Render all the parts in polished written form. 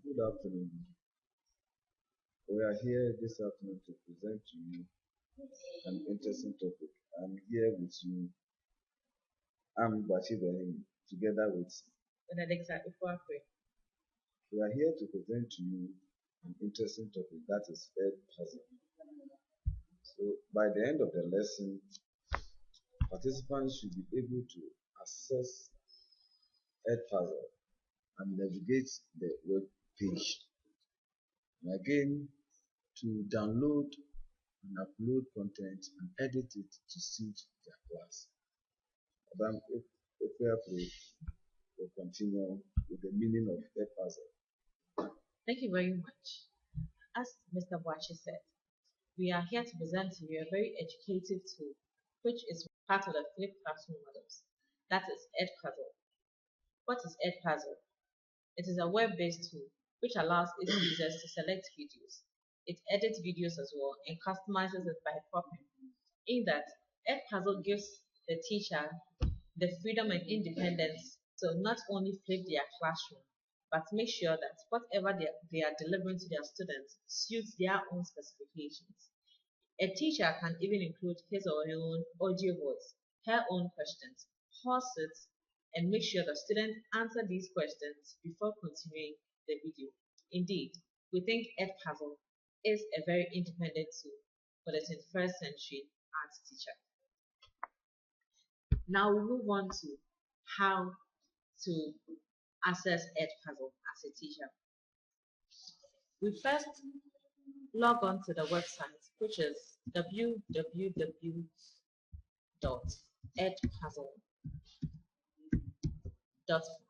Good afternoon. We are here this afternoon to present to you an interesting topic. I'm here with you. I'm Ibrahim, together with Efua. we are here to present to you an interesting topic, that is EDpuzzle. So by the end of the lesson, participants should be able to access EDpuzzle and navigate the web page. And again, to download and upload content and edit it to suit their class. Madam Efua will continue with the meaning of EDpuzzle. Thank you very much. As Mr. Boakye said, we are here to present to you a very educative tool, which is part of the flipped classroom models. That is EDpuzzle. What is EDpuzzle? It is a web-based tool which allows its users to select videos. It edits videos as well and customizes it by cropping. In that, EDpuzzle gives the teacher the freedom and independence to not only flip their classroom, but make sure that whatever they are delivering to their students suits their own specifications. A teacher can even include his or her own audio voice, her own questions, pause it, and make sure the students answer these questions before continuing the video. Indeed, we think EDpuzzle is a very independent tool for the 21st century art teacher. Now we move on to how to access EDpuzzle as a teacher. We first log on to the website, which is www.edpuzzle.com.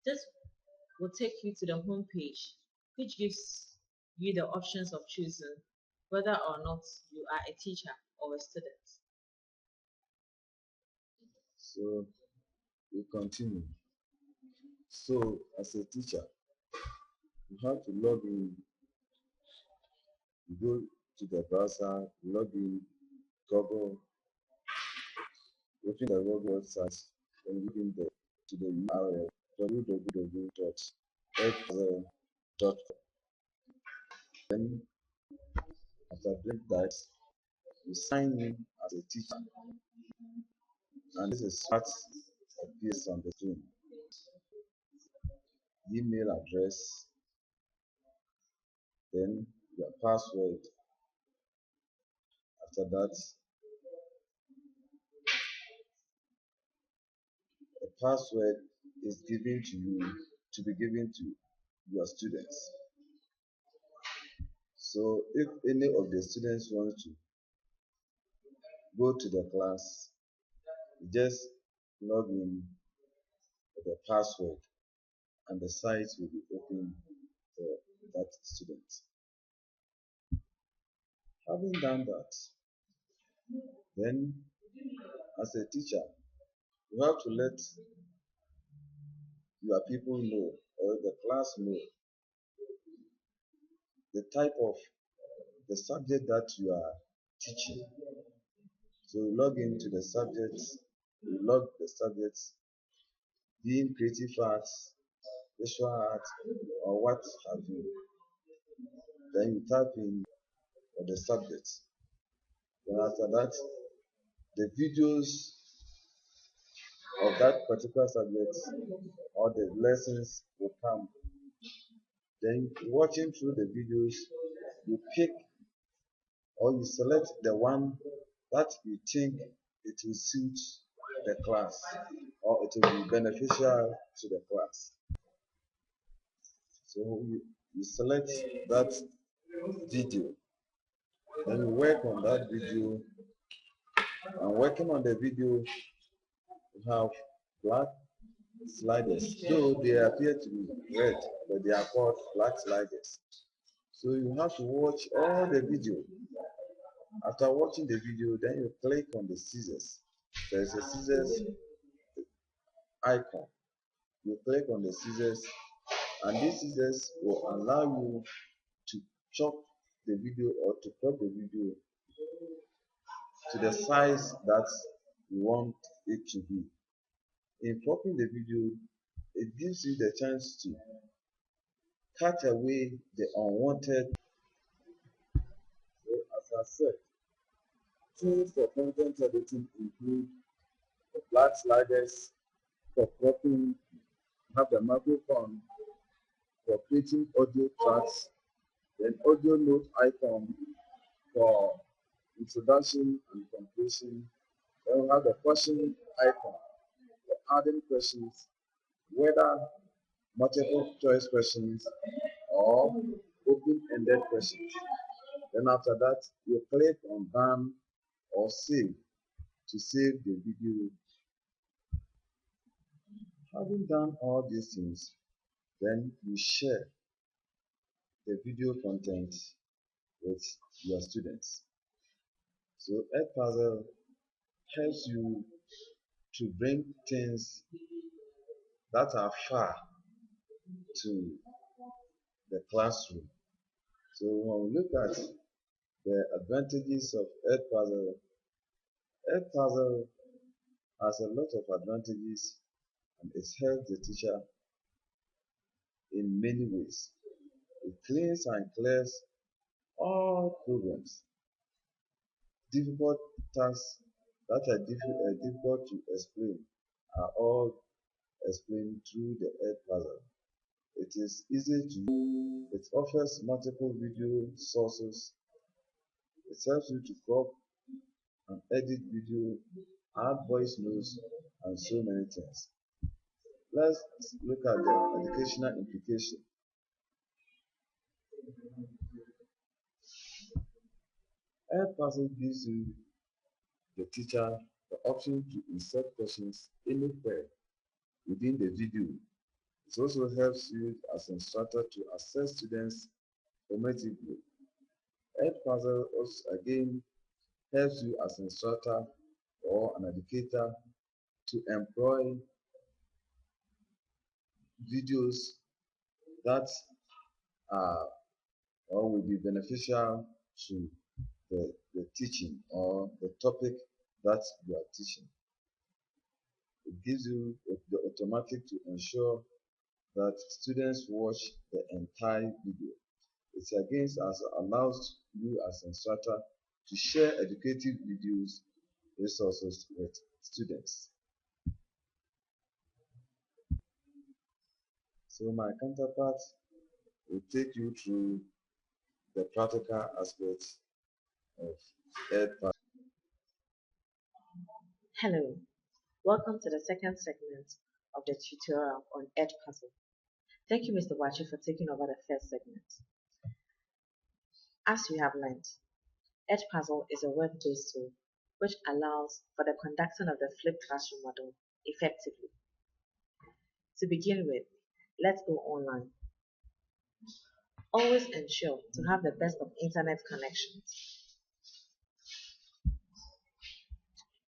This will take you to the home page, which gives you the options of choosing whether or not you are a teacher or a student. So we continue. So as a teacher, you have to log in. You go to the browser, log in, Google, open the Google website, and log in to the URL www.edpuzzle.com. Then after doing that, you sign in as a teacher. And this is what appears on the screen. Email address, then your password. After that, a password is given to you to be given to your students. So if any of the students want to go to the class, you just log in with the password and the site will be open for that student. Having done that, then as a teacher, you have to let your people know or the class know the type of the subject that you are teaching. So you log into the subjects, you log the subjects, being creative arts, visual art, or what have you. Then you type in the subject. Then after that, the videos of that particular subject or the lessons will come. Then watching through the videos, you pick or you select the one that you think it will suit the class or it will be beneficial to the class. So you select that video, then you work on that video, and working on the video, you have black sliders. Though they appear to be red, but they are called black sliders. So you have to watch all the video. After watching the video, then you click on the scissors. There is a scissors icon. You click on the scissors, and these scissors will allow you to chop the video or to crop the video to the size that you want it to be. In cropping the video, it gives you the chance to cut away the unwanted. So as I said, tools for content editing include the black sliders for cropping, have the microphone for creating audio tracks, then audio note icon for introduction and conclusion. Then we have the question icon for adding questions, whether multiple choice questions or open-ended questions. Then after that, you click on done or save to save the video. Having done all these things, then you share the video content with your students. So EDpuzzle helps you to bring things that are far to the classroom. So when we look at the advantages of EDpuzzle, EDpuzzle has a lot of advantages and it helps the teacher in many ways. It cleans and clears all problems. Difficult tasks that are difficult to explain are all explained through the EDpuzzle. It is easy to use. It offers multiple video sources. It helps you to crop and edit video, add voice notes, and so many things. Let's look at the educational implication. EDpuzzle gives you, the teacher, the option to insert questions anywhere within the video. It also helps you as an instructor to assess students formatively. EDpuzzle also again helps you as an instructor or an educator to employ videos that are or will be beneficial to the teaching or the topic that you are teaching. It gives you the automatic to ensure that students watch the entire video. It again allows you as an instructor to share educative videos resources with students. So my counterpart will take you through the practical aspects of EDpuzzle. Hello, welcome to the second segment of the tutorial on EDpuzzle. Thank you, Mr. Boakye, for taking over the first segment. As you have learned, EDpuzzle is a web-based tool which allows for the conducting of the flipped classroom model effectively. To begin with, let's go online. Always ensure to have the best of internet connections.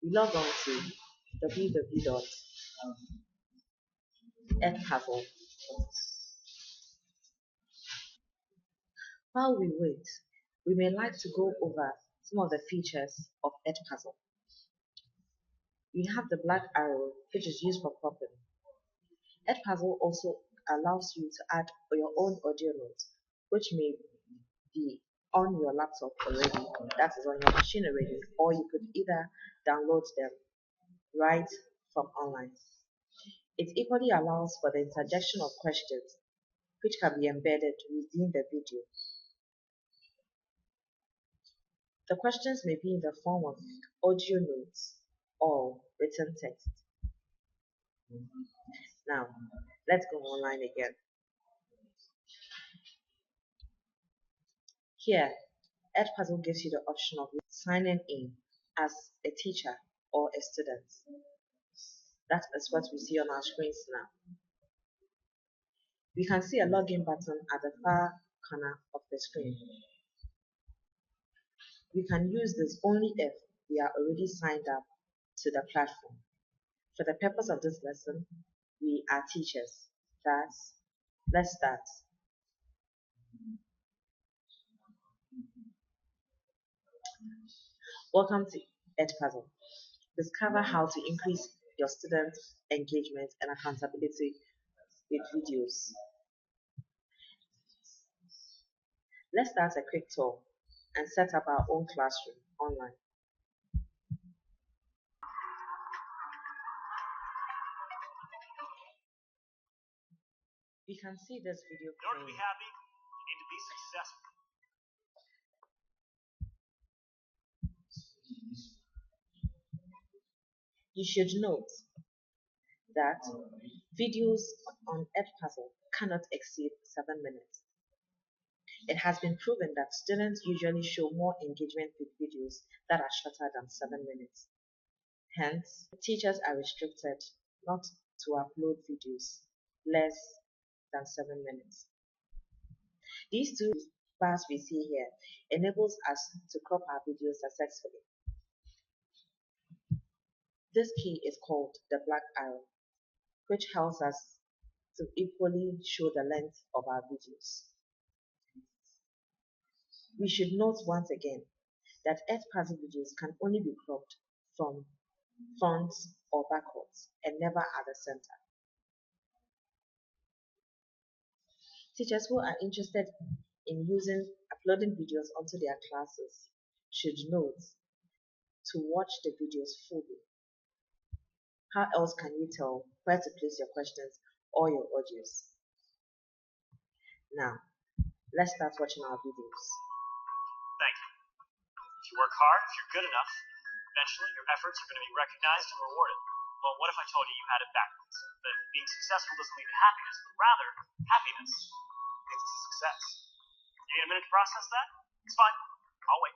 We log on to www.edpuzzle. While we wait, we may like to go over some of the features of EDpuzzle. We have the black arrow, which is used for cropping. EDpuzzle also allows you to add your own audio notes, which may be on your laptop already, that is on your machine already, or you could either download them right from online. It equally allows for the interjection of questions, which can be embedded within the video. The questions may be in the form of audio notes or written text. Now, let's go online again. Here, EDpuzzle gives you the option of signing in as a teacher or a student. That is what we see on our screens now. We can see a login button at the far corner of the screen. We can use this only if we are already signed up to the platform. For the purpose of this lesson, we are teachers. Thus, let's start. Welcome to EDpuzzle. Discover how to increase your student engagement and accountability with videos. Let's start a quick tour and set up our own classroom online. We can see this video In order to be playing. happy, you need to be successful. You should note that videos on EDpuzzle cannot exceed 7 minutes. It has been proven that students usually show more engagement with videos that are shorter than 7 minutes. Hence, teachers are restricted not to upload videos less than 7 minutes. These two bars we see here enables us to crop our videos successfully. This key is called the black arrow, which helps us to equally show the length of our videos. We should note once again that EDpuzzle videos can only be cropped from front or backwards and never at the center. Teachers who are interested in uploading videos onto their classes should note to watch the videos fully. How else can you tell where to place your questions or your audios? Now, let's start watching our videos. Thank you. If you work hard, if you're good enough, eventually your efforts are going to be recognized and rewarded. Well, what if I told you you had it backwards? That being successful doesn't lead to happiness, but rather, happiness leads to success. You need a minute to process that? It's fine. I'll wait.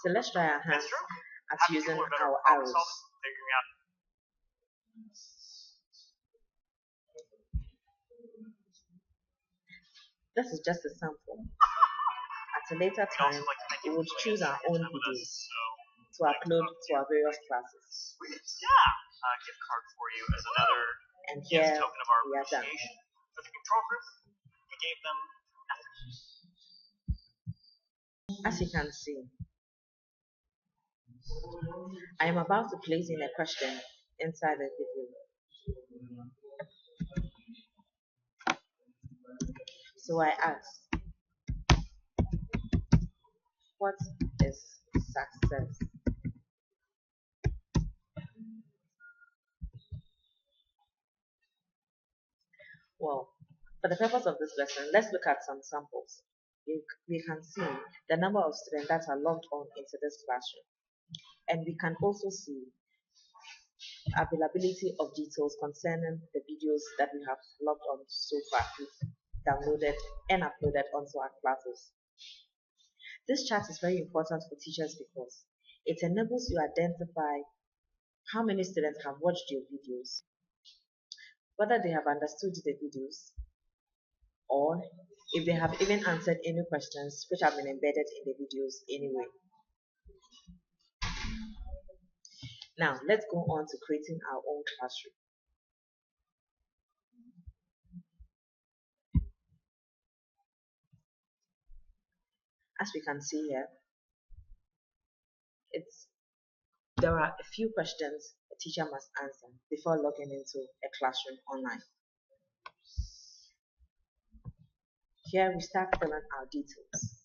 So let's try our hands That's true. at Happy using people are better our at problem arrows. solving, figuring out. This is just a sample. At a later We'd also time, like to thank we you would for choose our own time with us. videos So, to upload to our various classes. sweet. Yeah. A gift card for you as another And here token of our we are done. appreciation. For the control group, we gave them nothing. As you can see, I am about to place in a question inside the video. So I ask, what is success? Well, for the purpose of this lesson, let's look at some samples. We can see the number of students that are logged on into this classroom. And we can also see availability of details concerning the videos that we have logged on so far, downloaded and uploaded onto our classes. This chart is very important for teachers because it enables you to identify how many students have watched your videos, whether they have understood the videos, or if they have even answered any questions which have been embedded in the videos anyway. Now, let's go on to creating our own classroom. As we can see here, there are a few questions a teacher must answer before logging into a classroom online. Here we start filling our details.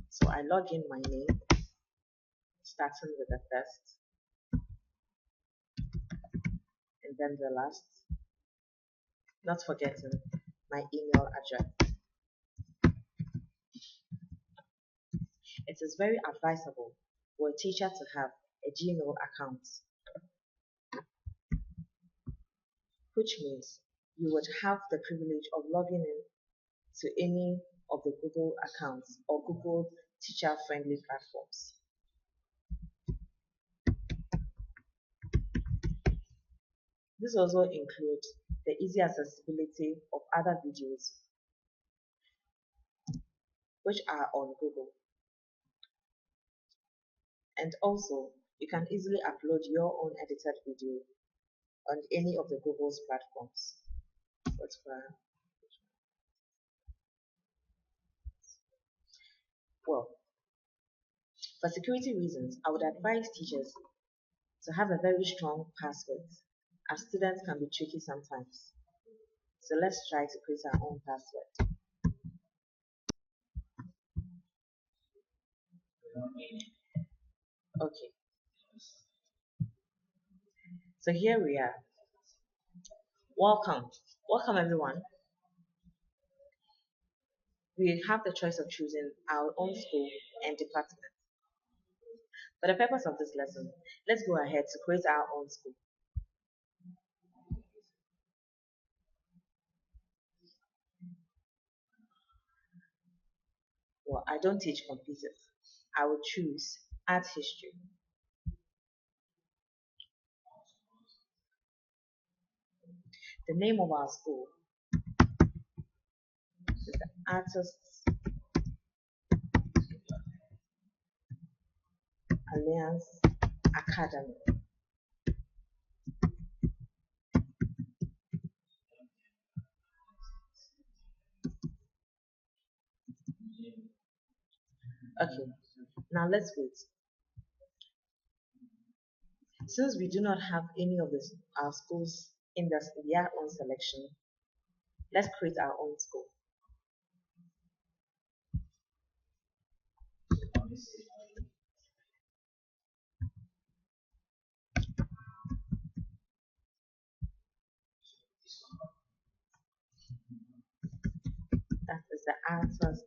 So I log in my name, starting with the first, and then the last, not forgetting my email address. It is very advisable for a teacher to have a Gmail account, which means you would have the privilege of logging in to any of the Google accounts or Google teacher-friendly platforms. This also includes the easy accessibility of other videos which are on Google. And also, you can easily upload your own edited video on any of the Google's platforms. Well, for security reasons, I would advise teachers to have a very strong password, as students can be tricky sometimes. So let's try to create our own password. Okay, so here we are. Welcome. Welcome everyone. We have the choice of choosing our own school and department. For the purpose of this lesson, let's go ahead to create our own school. Well, I don't teach computers. I will choose art history. The name of our school is the Artists Alliance Academy. Okay, now let's wait. Since we do not have any of our schools in their own selection, let's create our own school. That is the Artists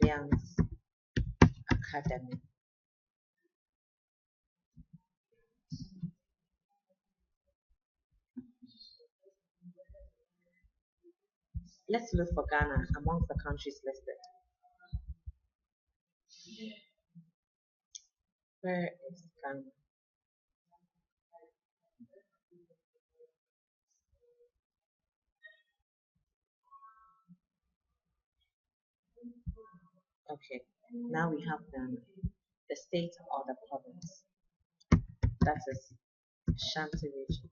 Alliance Academy. Let's look for Ghana amongst the countries listed. Where is Ghana? Okay, now we have the state or the province. That is Shanti region.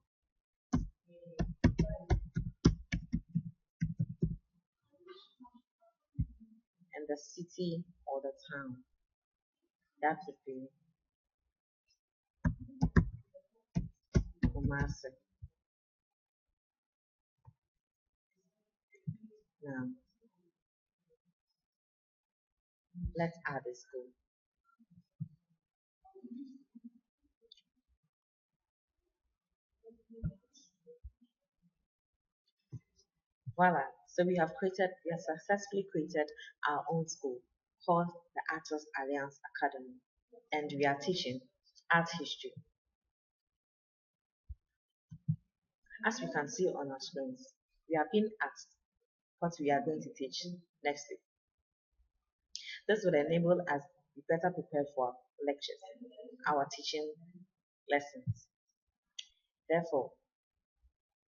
And the city or the town. That would be Kumasi. Now, let's add a school. Voila. So we have successfully created our own school called the Artists Alliance Academy. And we are teaching art history. As we can see on our screens, we are being asked what we are going to teach next week. This will enable us to be better prepared for lectures, our teaching lessons. Therefore,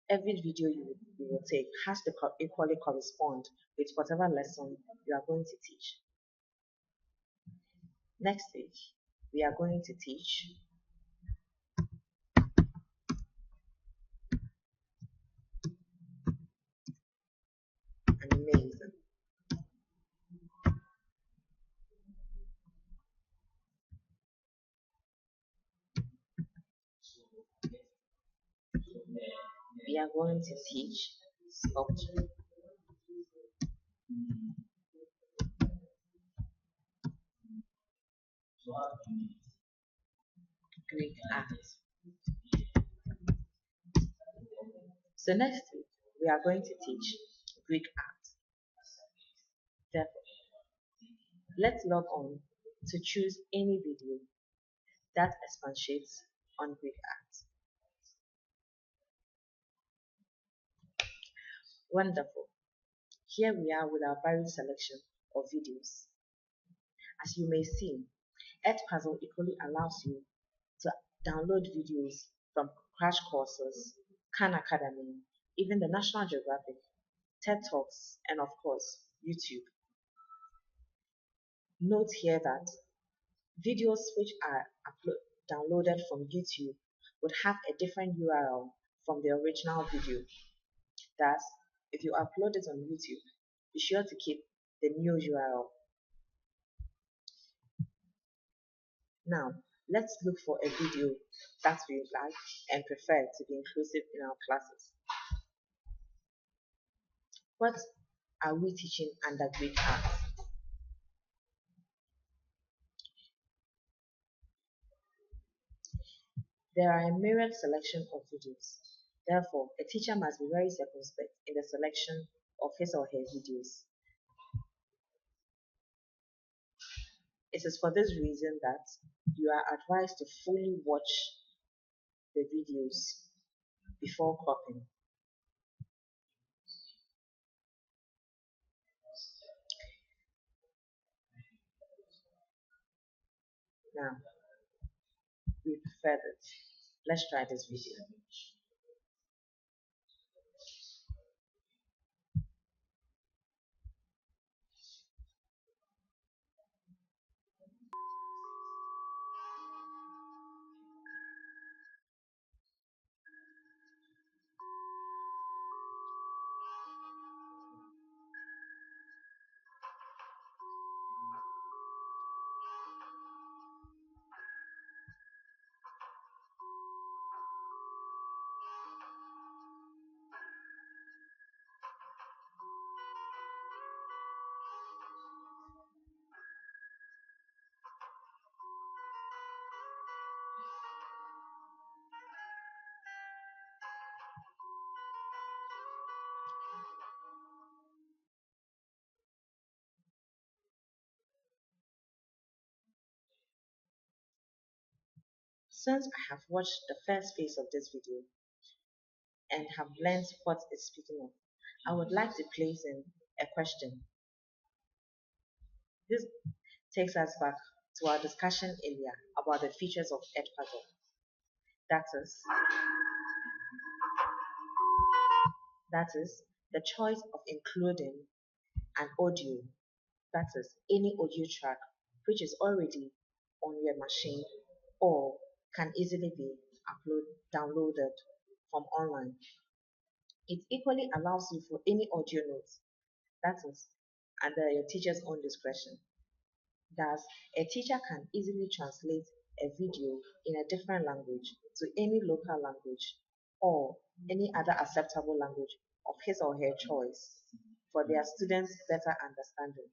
every video you will take has to equally correspond with whatever lesson you are going to teach. Next week, we are going to teach amazing. We are going to teach sculpture. Greek art. So next week, we are going to teach Greek art. Therefore, let's log on to choose any video that expatiates on Greek art. Wonderful. Here we are with our varied selection of videos. As you may see, EDpuzzle equally allows you to download videos from crash courses, Khan Academy, even the National Geographic, TED Talks, and of course, YouTube. Note here that videos which are downloaded from YouTube would have a different URL from the original video. Thus, if you upload it on YouTube, be sure to keep the new URL. Now, let's look for a video that we like and prefer to be inclusive in our classes. What are we teaching under grade arts? There are a myriad selection of videos. Therefore, a teacher must be very circumspect in the selection of his or her videos. It is for this reason that you are advised to fully watch the videos before cropping. Now, we prefer this. Let's try this video. Since I have watched the first phase of this video and have learned what it's speaking of, I would like to place in a question. This takes us back to our discussion earlier about the features of EDpuzzle. That is the choice of including an audio, that is any audio track which is already on your machine or can easily be downloaded from online. It equally allows you for any audio notes, that is under your teacher's own discretion. Thus, a teacher can easily translate a video in a different language to any local language or any other acceptable language of his or her choice for their students' better understanding.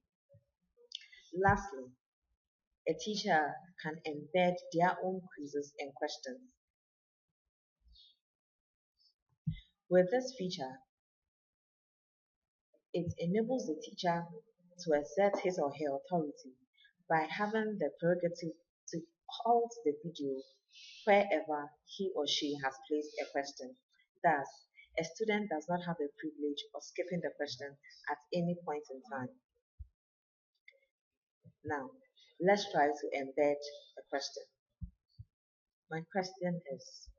Lastly, a teacher can embed their own quizzes and questions. With this feature, it enables the teacher to exert his or her authority by having the prerogative to halt the video wherever he or she has placed a question. Thus, a student does not have the privilege of skipping the question at any point in time. Now, let's try to embed a question. My question is,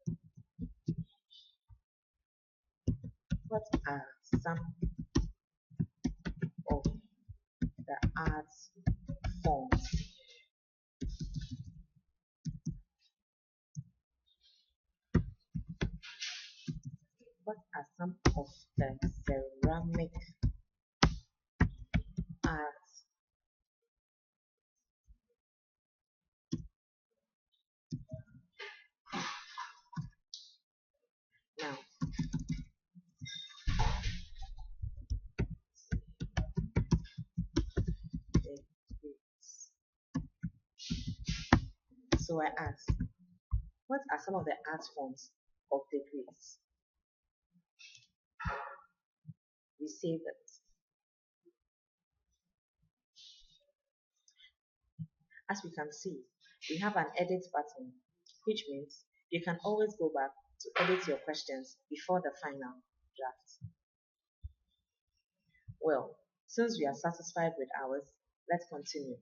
what are some of the art forms? What are some of the ceramic arts? Now, so I ask, what are some of the art forms of the Greeks? We say that as we can see, we have an edit button, which means you can always go back to edit your questions before the final draft. Well, since we are satisfied with ours, let's continue.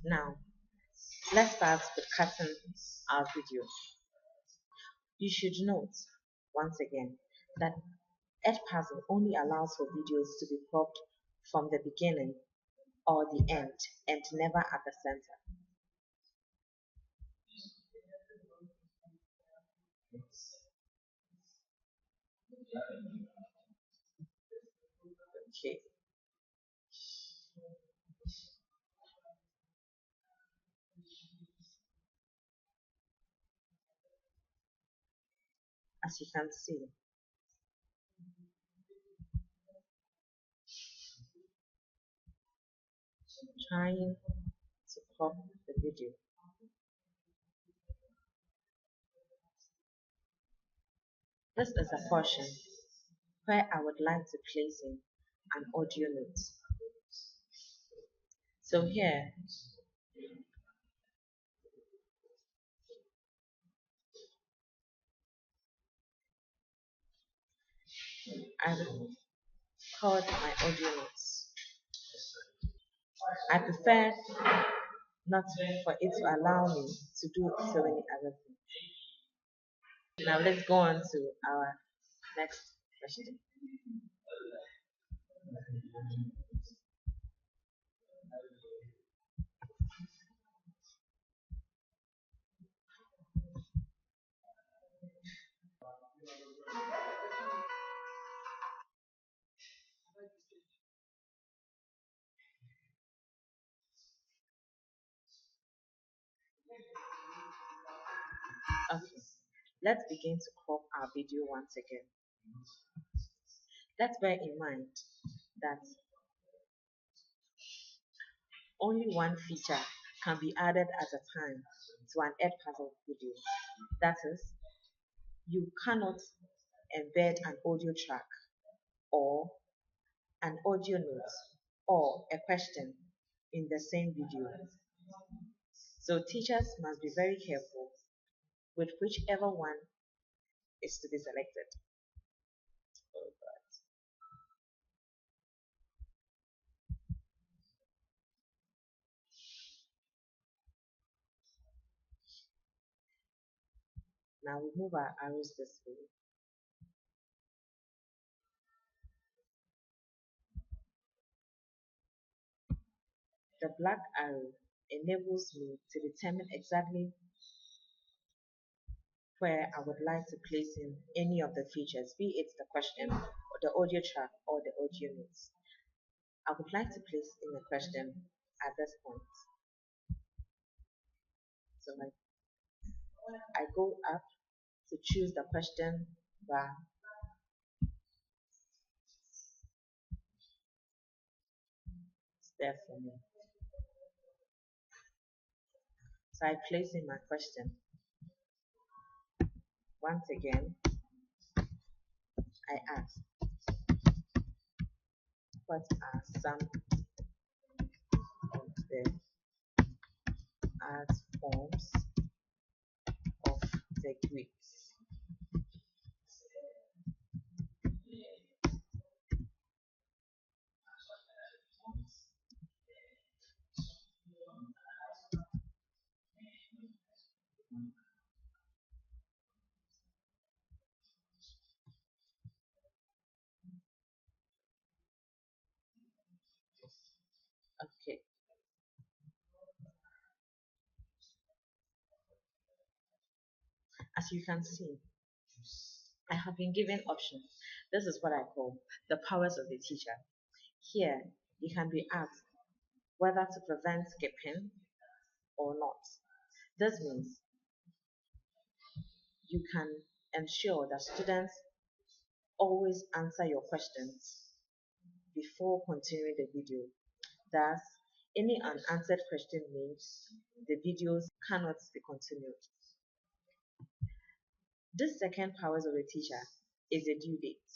Now, let's start with cutting our video. You should note, once again, that EDpuzzle only allows for videos to be cropped from the beginning or the end and never at the center. Okay. As you can see, trying to crop the video. This is a portion where I would like to place in an audio note. So here, I record my audio notes. I prefer not for it to allow me to do so many other things. Now let's go on to our next question. Okay, let's begin to crop our video once again. Let's bear in mind that only one feature can be added at a time to an EDpuzzle video. That is, you cannot embed an audio track or an audio note or a question in the same video. So teachers must be very careful with whichever one is to be selected. Oh, God. Now we move our arrows this way. The black arrow enables me to determine exactly where I would like to place in any of the features, be it the question, or the audio track, or the audio notes. I would like to place in a question at this point. So I go up to choose the question bar. It's there for me. So I place in my question. Once again, I ask, what are some of the art forms of the Greeks? Okay. As you can see, I have been given options. This is what I call the powers of the teacher. Here, you can be asked whether to prevent skipping or not. This means you can ensure that students always answer your questions before continuing the video. Thus, any unanswered question means the videos cannot be continued. This second powers of the teacher is a due date,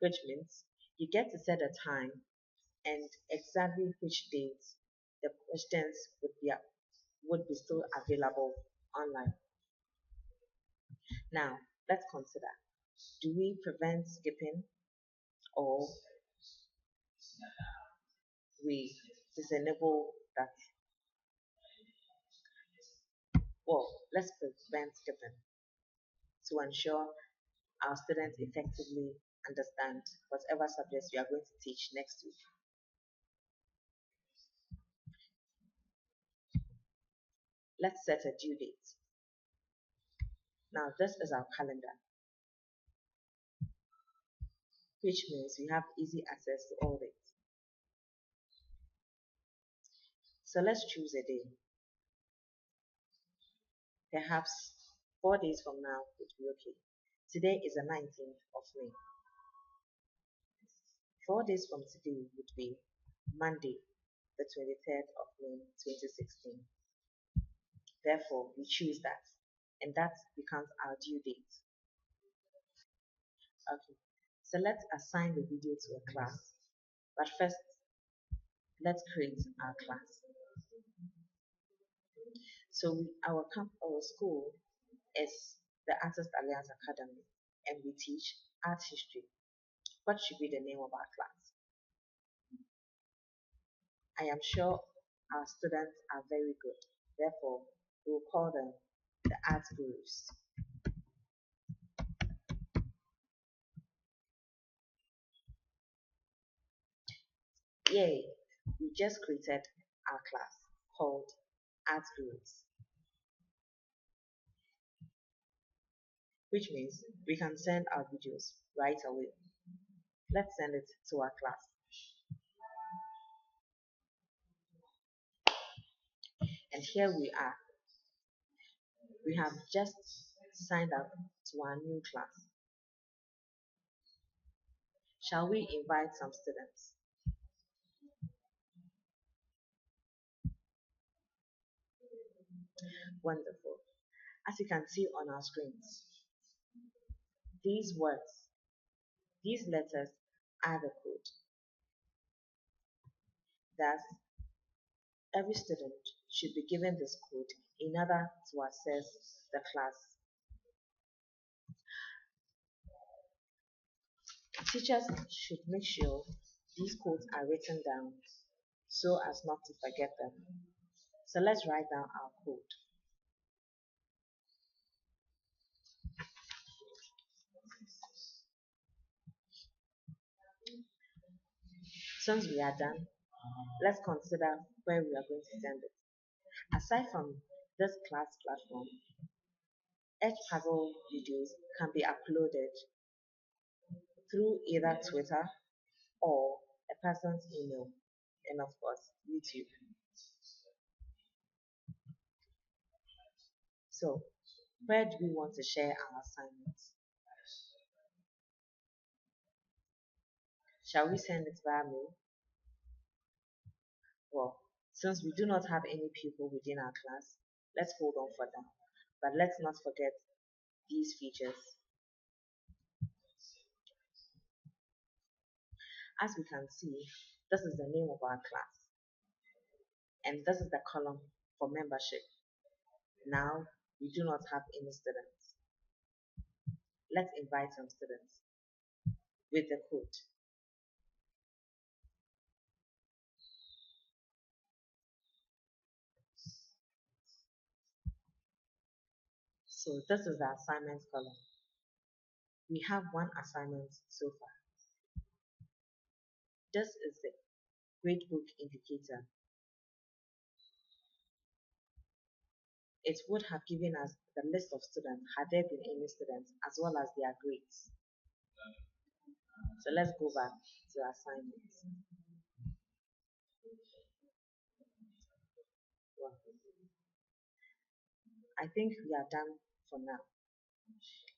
which means you get to set a time and exactly which date the questions would be still available online. Now, let's consider, do we prevent skipping or we disenable that? Well, let's prevent skipping to ensure our students effectively understand whatever subjects we are going to teach next week. Let's set a due date. Now, this is our calendar, which means we have easy access to all dates. So let's choose a day. Perhaps 4 days from now would be okay. Today is the 19th of May. 4 days from today would be Monday, the 23rd of May 2016. Therefore, we choose that, and that becomes our due date. Okay, so let's assign the video to a class. But first, let's create our class. So our school is the Artist Alliance Academy, and we teach art history. What should be the name of our class? I am sure our students are very good. Therefore, we will call them the Art Gurus. Yay! We just created our class called Art Gurus, which means we can send our videos right away. Let's send it to our class. And here we are. We have just signed up to our new class. Shall we invite some students? Wonderful. As you can see on our screens, these words, these letters are the code. Thus, every student should be given this code in order to access the class. Teachers should make sure these codes are written down so as not to forget them. So let's write down our code. Since we are done, let's consider where we are going to send it. Aside from this class platform, EDpuzzle videos can be uploaded through either Twitter or a person's email, and of course, YouTube. So, where do we want to share our assignments? Shall we send it via mail? Well, since we do not have any people within our class, let's hold on for that. But let's not forget these features. As we can see, this is the name of our class. And this is the column for membership. Now, we do not have any students. Let's invite some students with the code. So this is the assignments column. We have one assignment so far. This is the gradebook indicator. It would have given us the list of students had there been any students as well as their grades. So let's go back to assignments. Wow. I think we are done for now.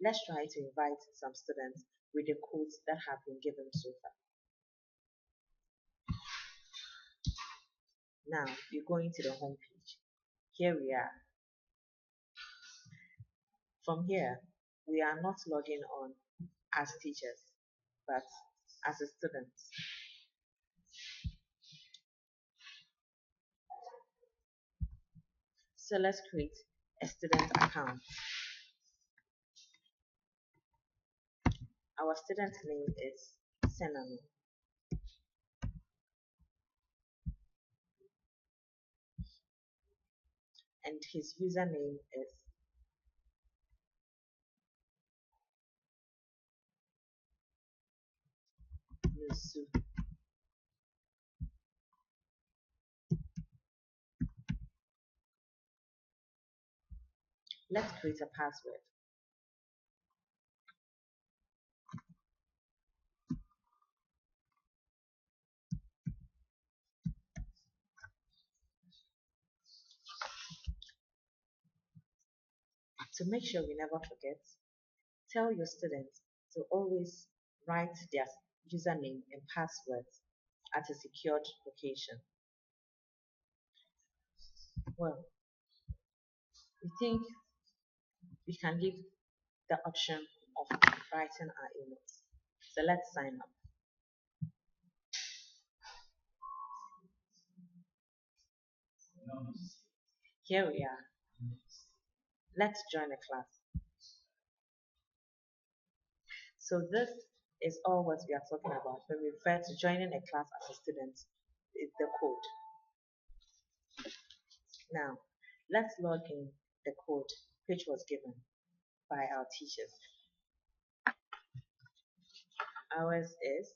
Let's try to invite some students with the codes that have been given so far. Now we're going to the home page. Here we are. From here, we are not logging on as teachers, but as a students. So let's create a student account. Our student name is Senami. and his username is Nusu. Let's create a password. To make sure we never forget, tell your students to always write their username and passwords at a secured location. Well, we think we can give the option of writing our emails. So let's sign up. Here we are. Let's join a class. So this is all what we are talking about when we refer to joining a class as a student. It's the code. Now, let's log in the code which was given by our teachers. Ours is,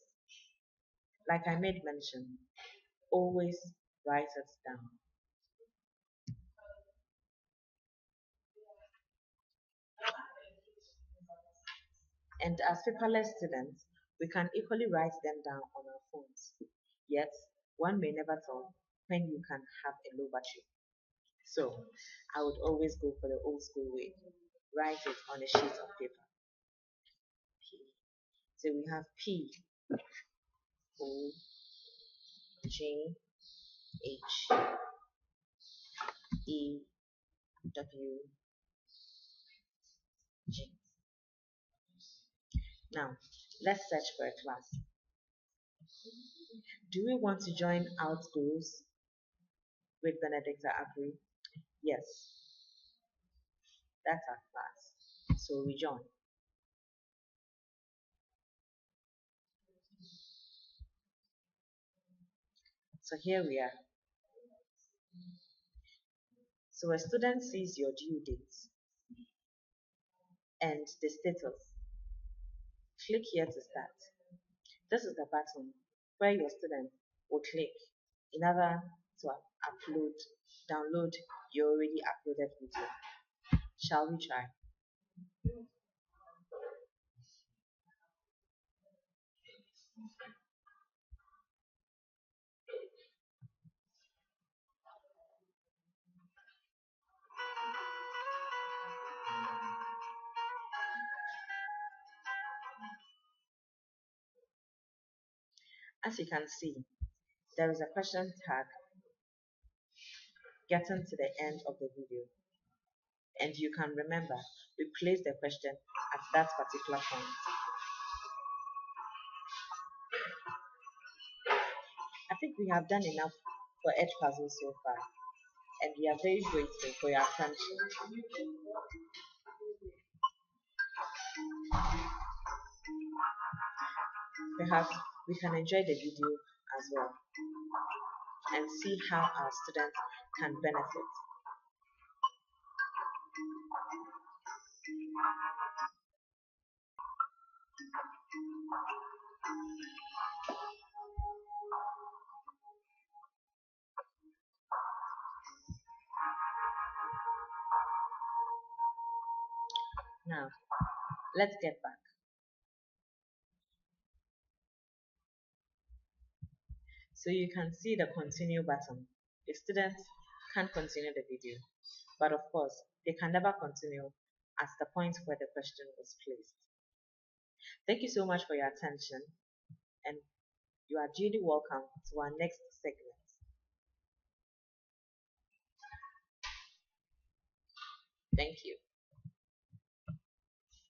like I made mention, always write it down. And as paperless students, we can equally write them down on our phones. Yet, one may never tell when you can have a low battery. So, I would always go for the old school way. Write it on a sheet of paper. P. So we have P, O, J, H, E, W, G. Now, let's search for a class. Do we want to join Outgoes with Benedicta Apprey? Yes, that's our class. So we join. So here we are. So a student sees your due dates and the status. Click here to start. This is the button where your student will click in order to download your already uploaded video. Shall we try? As you can see, there is a question tag getting to the end of the video. And you can remember, we place the question at that particular point. I think we have done enough for EDpuzzle so far, and we are very grateful for your attention. Perhaps we can enjoy the video as well and see how our students can benefit. Now, let's get back. So you can see the continue button. The students can continue the video, but of course, they can never continue at the point where the question was placed. Thank you so much for your attention, and you are duly welcome to our next segment. Thank you.